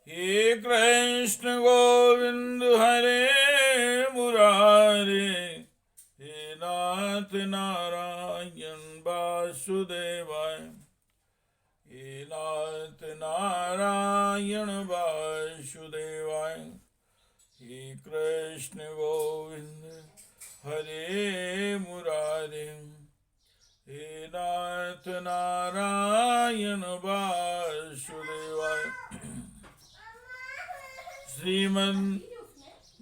हे कृष्ण गोविंद हरे मुरारे, हे नाथ नारायण वासुदेवाय, हे नाथ नारायण वासुदेवाय, हे कृष्ण गोविंद हरे मुरारे, हे नाथ नारायण वासुदेवाय। श्रीमद्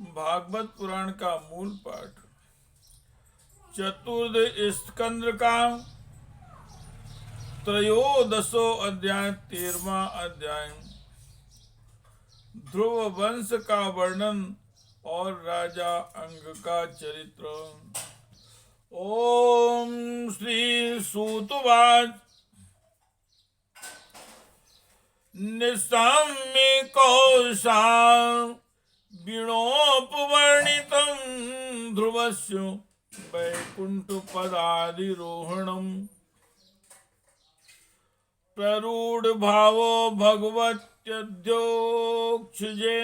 भागवत पुराण का मूल पाठ चतुर्थ स्कंद का त्रयोदशो अध्याय 13वां अध्याय ध्रुव वंश का वर्णन और राजा अंग का चरित्र। ओम श्री सूतवाच निशाम्य कौशा वीणोपवर्णितं ध्रुवस्य वैकुण्ठपदाधिरोहणम् प्ररूढभावो भगवत्यध्योक्षजे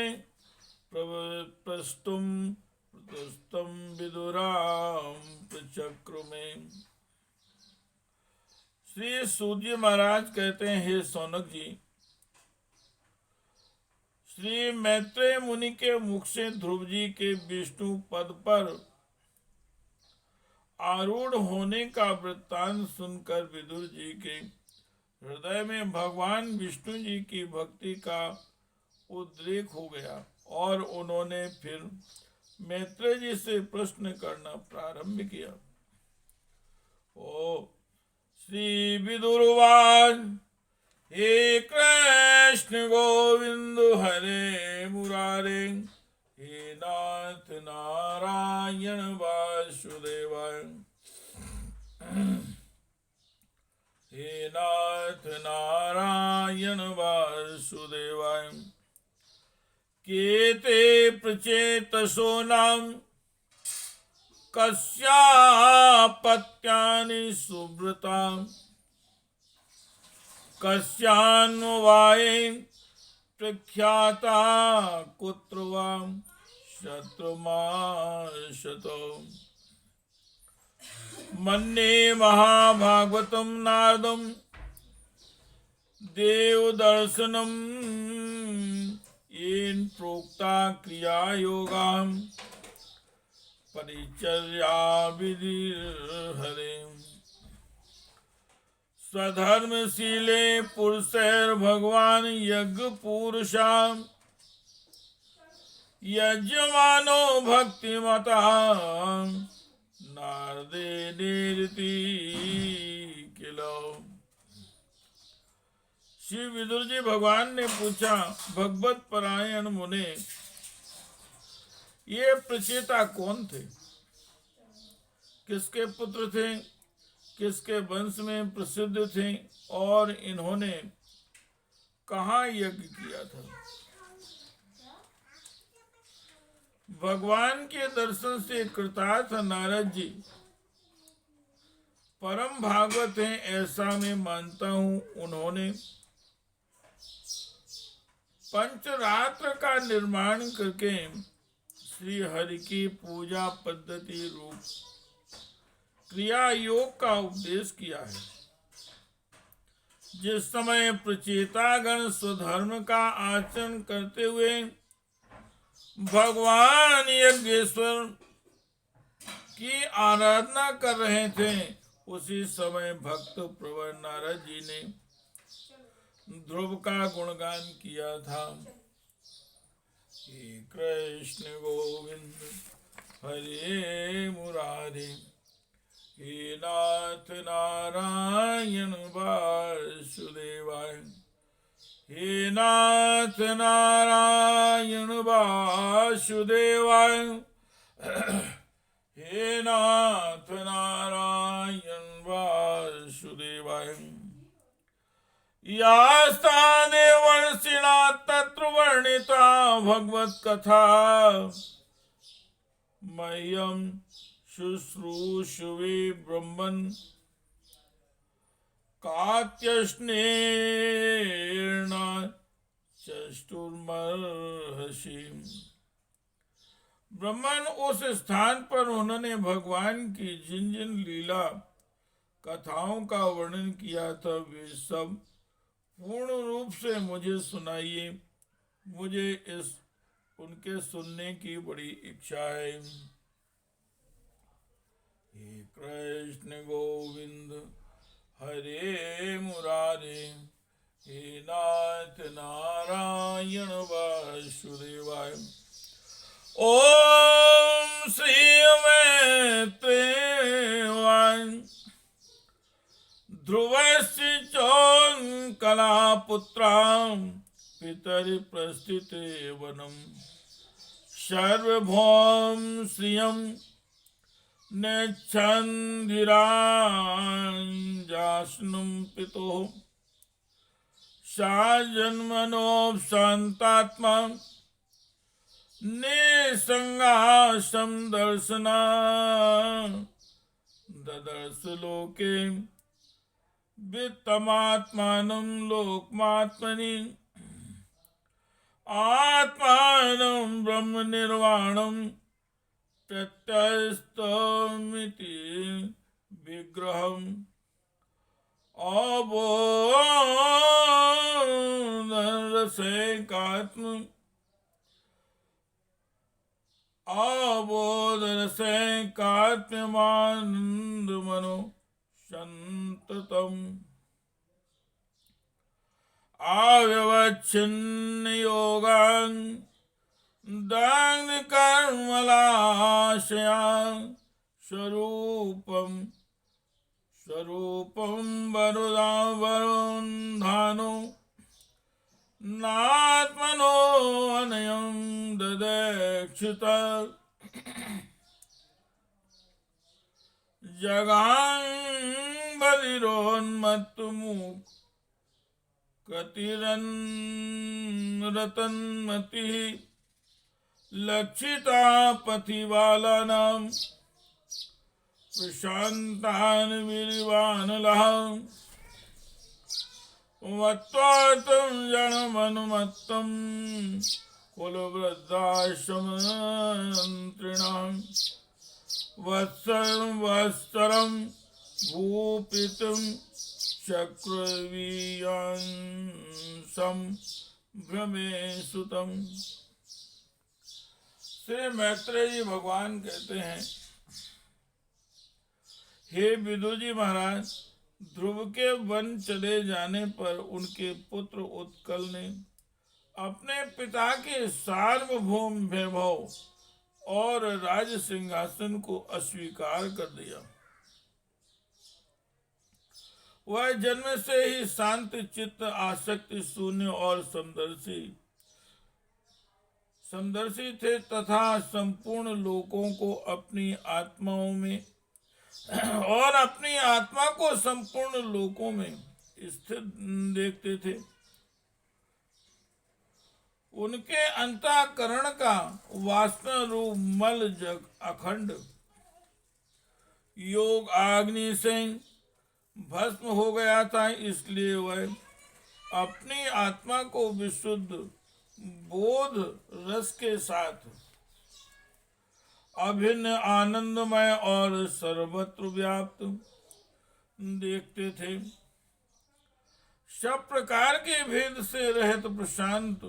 प्रस्तुं प्रतस्तं विदुरां प्रचक्रुमे। श्री सूत जी महाराज कहते हैं, हे सौनक जी, श्री मैत्रेय मुनि के मुख से ध्रुव जी के विष्णु पद पर आरूढ़ होने का वृत्तांत सुनकर विदुर जी के हृदय में भगवान विष्णु जी की भक्ति का उद्रेक हो गया और उन्होंने फिर मैत्रेय जी से प्रश्न करना प्रारंभ किया। ओ श्री विदुरवाच, हे कृष्ण गोविंद हरे मुरारे, हे नाथ नारायण वासुदेवाय, हे नाथ नारायण वासुदेवाय। केते प्रचेतसो नाम कस्यापत्यानि सुव्रताम् कस्यान्वाये प्रख्याता कुत्र वा शत्रुमाशतो। मन्ये महाभागवतं नारदं देवदर्शनम् येन प्रोक्ता क्रिया योगां परिचर्या विधिर्हरे। स्वधर्मशीले पुरुषैर भगवान यज्ञ पुरुषा यजमानो भक्तिमता नारदे निरति किलो। श्री विदुर जी भगवान ने पूछा, भगवत परायण मुने, ये प्रचेता कौन थे, किसके पुत्र थे, किसके वंश में प्रसिद्ध थे और इन्होंने कहाँ यज्ञ किया था। भगवान के दर्शन से कृतार्थ नारद जी परम भागवत हैं ऐसा मैं मानता हूँ। उन्होंने पंचरात्र का निर्माण करके श्री हरि की पूजा पद्धति रूप क्रिया योग का उपदेश किया है। जिस समय प्रचेतागण स्वधर्म का आचरण करते हुए भगवान यज्ञेश्वर की आराधना कर रहे थे, उसी समय भक्त प्रवर नारद जी ने ध्रुव का गुणगान किया था। हे कृष्ण गोविंद हरे मुरारे, हे नाथ नारायण वासुदेवाय, हे नाथ नारायण वासुदेवाय, हे नाथ नारायण वासुदेवाय। यास्ता देवर्षिणा तत्र वर्णिता भगवत कथा मह्यम शुश्रूषवे ब्रह्मन् कात्यस्नेन चष्टुर्मर्हसि। ब्रह्मन उस स्थान पर उन्होंने भगवान की जिन जिन लीला कथाओं का वर्णन किया था वे सब पूर्ण रूप से मुझे सुनाइए। मुझे इस उनके सुनने की बड़ी इच्छा है। हे कृष्ण गोविंद हरे मुरारे, हे नाथ नारायण वासुदेवाय। ओम श्री मैत्रेवाय ध्रुवस्य च कलापुत्रां पितरि प्रस्थिते वनम् सर्वभौम श्रियं नेच्छन्दिराञ्जास्नुं पितुः सा जन्मनोऽशान्तात्मा निसंगासं दर्शना ददर्श लोके वित्तमात्मानं लोकमात्मनि आत्मानं ब्रह्म निर्वाणं प्रत्यस्तमिति विग्रहम् अबोधरसैकात्म्यमानन्दमनो सन्ततम् अव्यवच्छिन्न योगान् दानकर्मलाशया स्वरूपं वरुधानो नात्मनो अनयं ददेक्षित जगां बलिरोन्मत्तमुख कृतिरन्रतन्मतिः लक्षिता पथिबालानां प्रशान्तान् वीर्यवानलः वत्वातं जनमनुमत्तं कुलवृद्धाश्रममन्त्रिणां वत्सरं भूपितं चक्रवीयांसं भ्रमे सुतम्। श्री मैत्रेय जी भगवान कहते हैं, हे विदुर जी महाराज, ध्रुव के वन चले जाने पर उनके पुत्र उत्कल ने अपने पिता के सार्वभौम वैभव और राज सिंहासन को अस्वीकार कर दिया। वह जन्म से ही शांत चित्त, आसक्ति शून्य और समदर्शी थे तथा संपूर्ण लोकों को अपनी आत्माओं में और अपनी आत्मा को संपूर्ण लोकों में स्थित देखते थे। उनके अंतःकरण का वासना रूप मल जग अखंड योग आग्नि से भस्म हो गया था, इसलिए वह अपनी आत्मा को विशुद्ध बोध रस के साथ अभिन्न आनंदमय और सर्वत्र व्याप्त देखते थे। सब प्रकार के भेद से रहित प्रशांत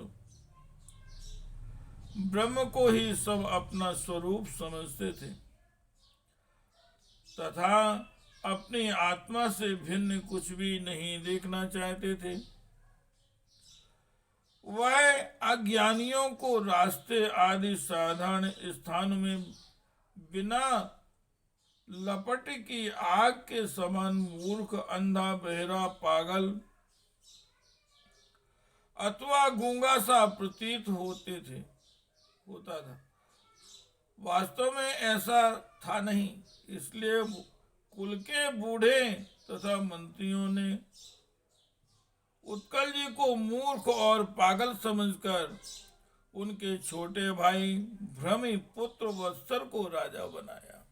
ब्रह्म को ही सब अपना स्वरूप समझते थे तथा अपनी आत्मा से भिन्न कुछ भी नहीं देखना चाहते थे। वह अज्ञानियों को रास्ते आदि साधारण स्थान में बिना लपट की आग के समान मूर्ख, अंधा, बहरा, पागल अथवा गूंगा सा प्रतीत होता था। वास्तव में ऐसा था नहीं। इसलिए कुल के बूढ़े तथा मंत्रियों ने उत्कल जी को मूर्ख और पागल समझकर उनके छोटे भाई भ्रमी पुत्र वत्सर को राजा बनाया।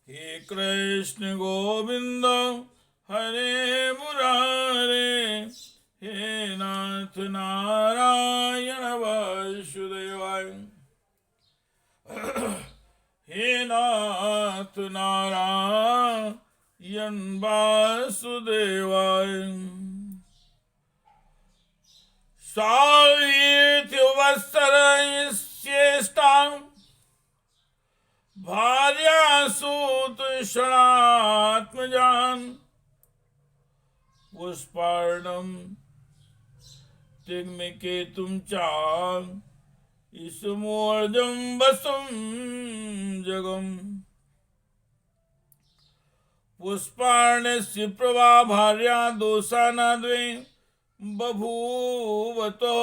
हे कृष्ण गोविंद हरे मुरारे, हे नाथ नारायण वासुदेवाय, हे नाथ नारायण वासुदेवाय। सावीर्यवत्सरश्रेष्ठा भार्यासूत षणात्मजान, पुष्पार्णम तिग्मकेतुम चा इसमोर्जम वसुम जगम। पुष्पार्णस्य प्रभा भार्या दोषाना द्वे बभूवतो,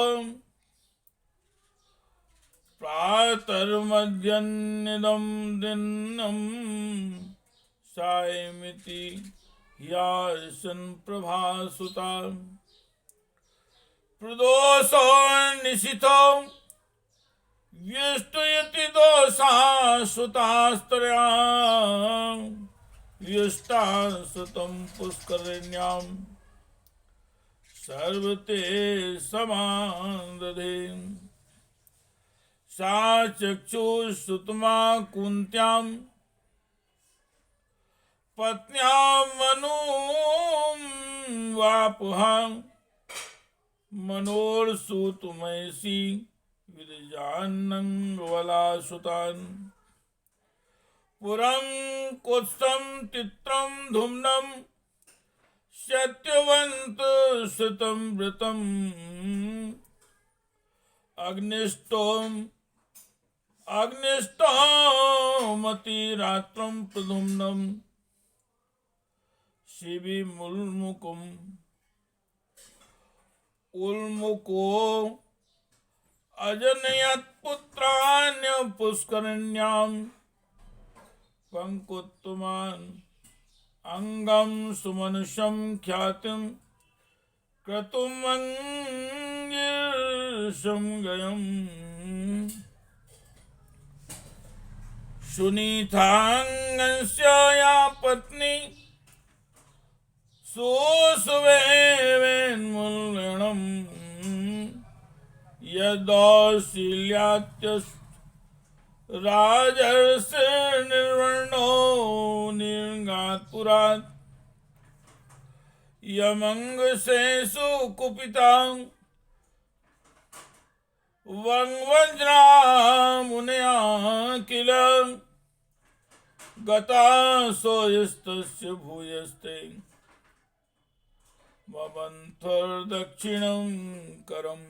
प्रातर्मध्यन्निदं दिनं सायमिति ह्यासन प्रभासुता। प्रदोषो निशितो व्युष्टयति दोषा सुतास्त्रया, व्युष्टा सुतं पुष्करिण्यां सर्वते समादधे। सा चक्षुषुतमा कुन्त्यां पत्न्यां मनुं वापुहां, मनोर्सुतमयसी विरजान्नङ्गवलासुतान्। पुरं कुत्सं तित्रं धुम्नं सत्यवन्त सुतं व्रतं, अग्निष्टोमतिरात्रं प्रधुम्नं शिबिमुल्मुकुम्। उल्मुको अजनयत् पुत्राण्य पुष्करिण्यां, पंकुत्तमान् अंगं सुमनुषं ख्यातिं क्रतुमंगिरसं गयम्। सुनीतांगस्य या पत्नी सुसुवेन्मुल्लणं, यदौशील्यात्यस्य राजर्षिर्निर्वर्णो निर्गात्पुरात्। यमंगसेषु कुपितां वज्रा मुनया किल, गतासो यस्तस्य भूयस्ते ममन्थर्दक्षिणं करम्।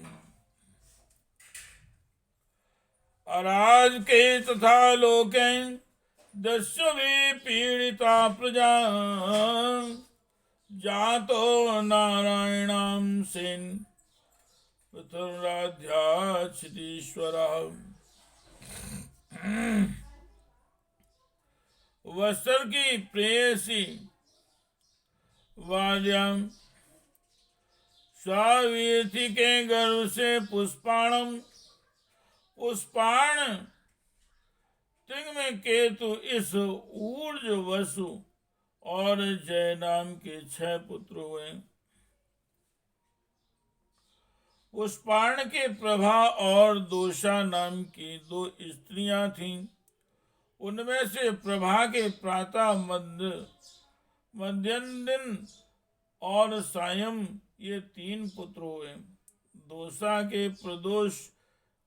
अराजके तथा लोके दस्युभिः पीडिता प्रजा, जातो नारायणां सेन पृथुराध्याक्षितीश्वरः। वत्सर की प्रेयसी वाल्यां सावीर्थी के गर्भ से पुष्पाणम, पुष्पाण तिंग में केतु इस ऊर्ज वसु और जय नाम के 6 पुत्र हुए। पुष्पाण के प्रभा और दोषा नाम की 2 स्त्रियां थीं। उनमें से प्रभा के प्रातः मध्याह्न और सायं ये 3 पुत्र हुए। दोषा के प्रदोष,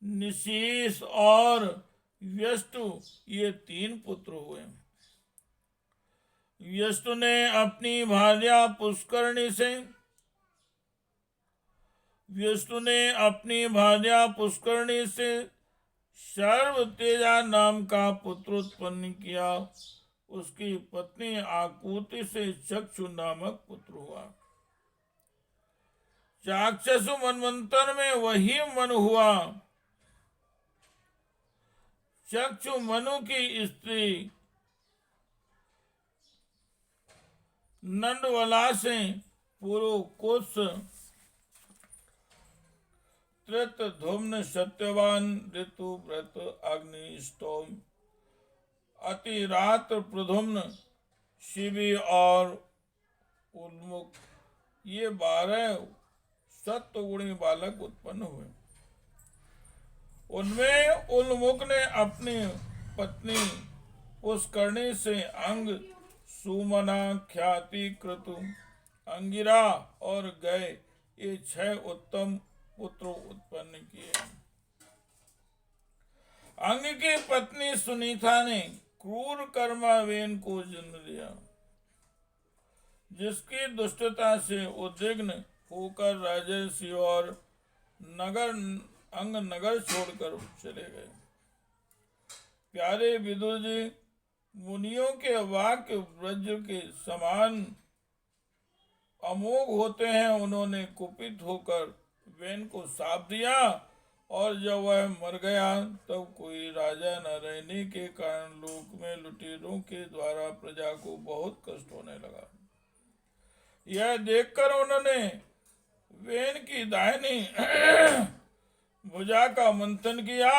निशीष और व्यष्टु ये 3 पुत्र हुए। व्यष्टु ने अपनी भार्या पुष्करणी से सर्वतेजा नाम का पुत्र उत्पन्न किया। उसकी पत्नी आकुति से चक्षु नामक पुत्र हुआ। चाक्षसु मनवंतर में वही मनु हुआ। चक्षु मनु की स्त्री नंदवला से पुरु कुश त्रित धुम्न सत्यवान ऋतु व्रत अग्निष्टोम अतिरात्र, प्रद्युम्न, शिबी और उन्मुख, ये 12 सत्वगुणी बालक उत्पन्न हुए। उनमें उन्मुख ने अपनी पत्नी पुष्करणी से अंग, सुमना, ख्याति, क्रतु, अंगिरा और गए, ये 6 उत्तम पुत्र उत्पन्न किए। अंग की पत्नी सुनीता ने क्रूर कर्मावेन को जन्म दिया, जिसकी दुष्टता से उद्विग्न होकर राजर्षि और नगर छोड़कर चले गए। प्यारे विदुर जी, मुनियों के वाक्य वज्र के समान अमोघ होते हैं। उन्होंने कुपित होकर वेन को शाप दिया, और जब वह मर गया तब कोई राजा न रहने के कारण लोक में लुटेरों के द्वारा प्रजा को बहुत कष्ट होने लगा। यह देखकर उन्होंने वेन की दाहिनी भुजा का मंथन किया,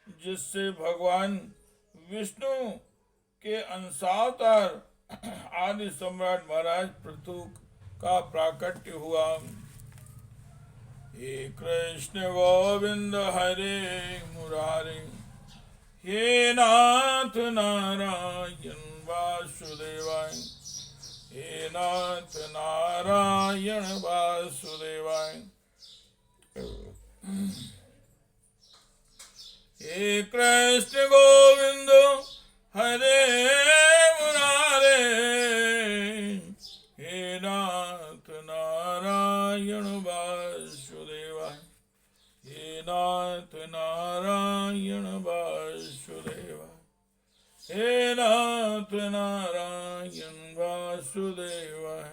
जिससे भगवान विष्णु के अंशावतार आदि सम्राट महाराज पृथु का प्राकट्य हुआ। हे कृष्ण गोविंद हरे मुरारे, हे नाथ नारायण वासुदेवाय, हे नाथ नारायण वासुदेवाय। हे कृष्ण गोविंद हरे मुरारे, हे नाथ नारायण वासुदेवाय, हे नाथ नारायण वासुदेवाय, हे नाथ नारायण वासुदेवाय।